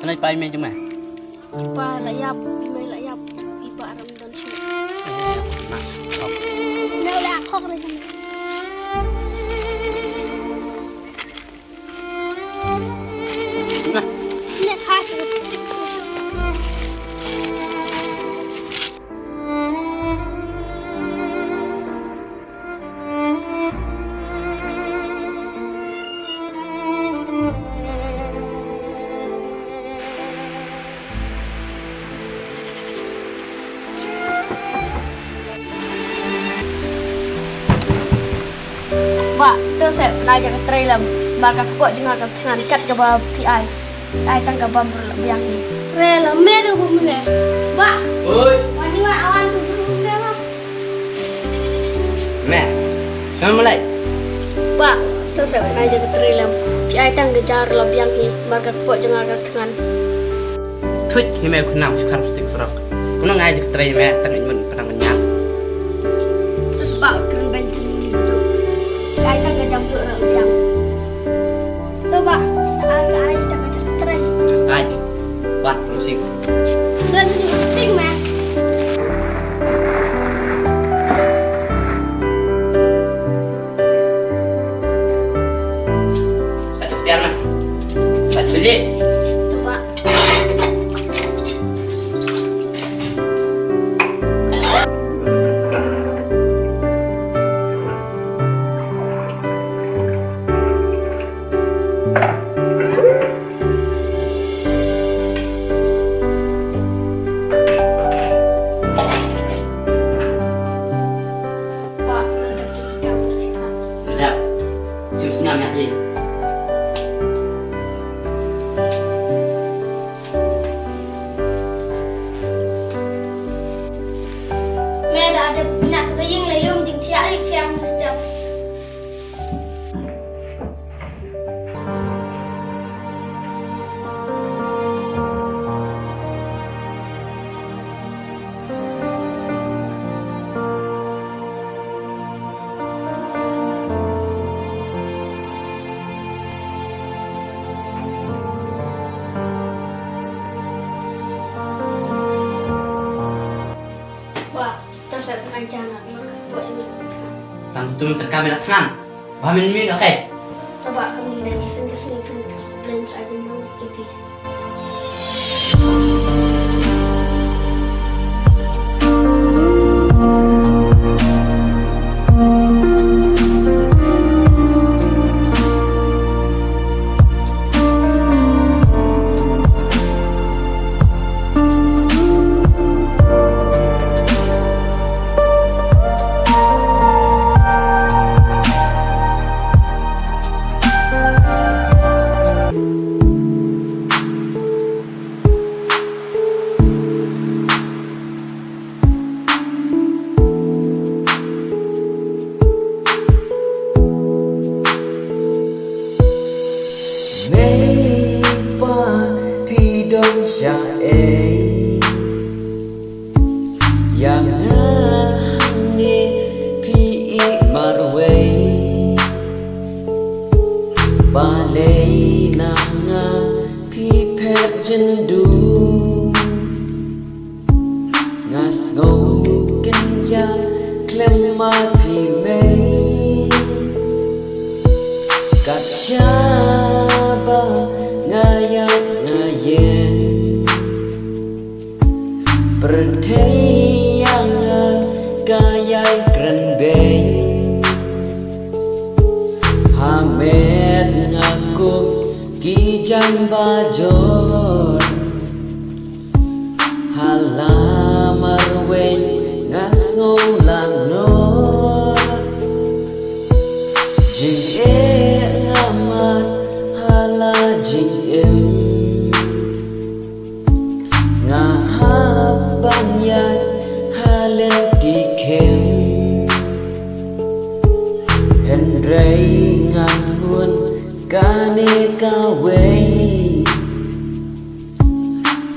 này bay mày cho mày Ipa layap, imay layap, ipa aram dan siya. Nah, học Wala ako rin. nah Nek hasil. Wah, itu saya belajar ke trailer. Maka kok jangan akan tangan kat ke bawah PI. Ai tang ke bawah berlebihan ni. Trailer meru bumne. Wah, ôi wani wa awan tu bumne wa. mẹ sao mà lại Wah, itu saya belajar ke trailer. PI tang ke jar lebihan ni. Maka kok jangan akan tangan. thôi khi mẹ không nằm khăn stick frog cũng nó ngay được trai mẹ tao mình pernah menyang Terus bak keren bensin ni tu. Ai tang ke jam tu lebihan. Tu bak, ai tang ke trailer. ai bắt musik Dan stick mah. satu tiar mah satu beli Coba. Pak, sedap jusnya mẹ gì mẹ đã được nhặt cái yên lấy用chính xác đi xem một step. Wah, kita saya pernah jalan buat ini. tầm tôi tất là thằng và mình biết được cái Coba kami lihat sini sini kan lens ada mau ini. Mấy ba phi đông xa ấy yang ni phi marway ba lay nanga phi phép chân đu ngas ngô kinh gia klem ma phi mây Kacaba ngayak ngayen Pertayang gayay krenbeng Hamed ngakuk kijang bajon Halamar wen ngas ngolanot Jing amat hala jing em ngahabang yat halen kikem henrei ngangun kane kawei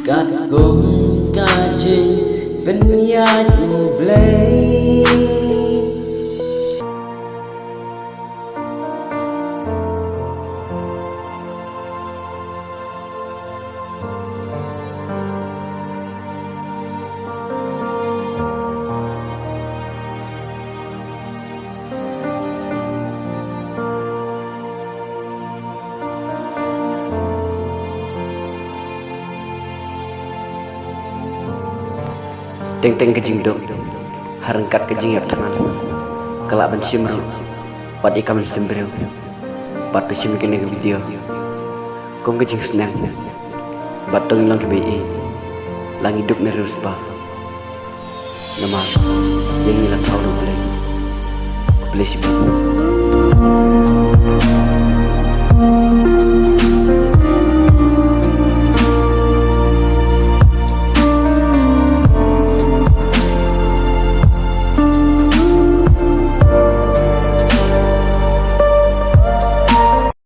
kat gum kajing penyat ublei Teng-teng kejing dok, harengkat kejing yak tangan. Kelak ban simru, pat ikaman sembriu. Pat pesim kene ke video. Kong kejing senang. Bat tong lang ke BI. Lang hidup nerus bah. Nama yang ngilang tahu boleh. Boleh sibuk.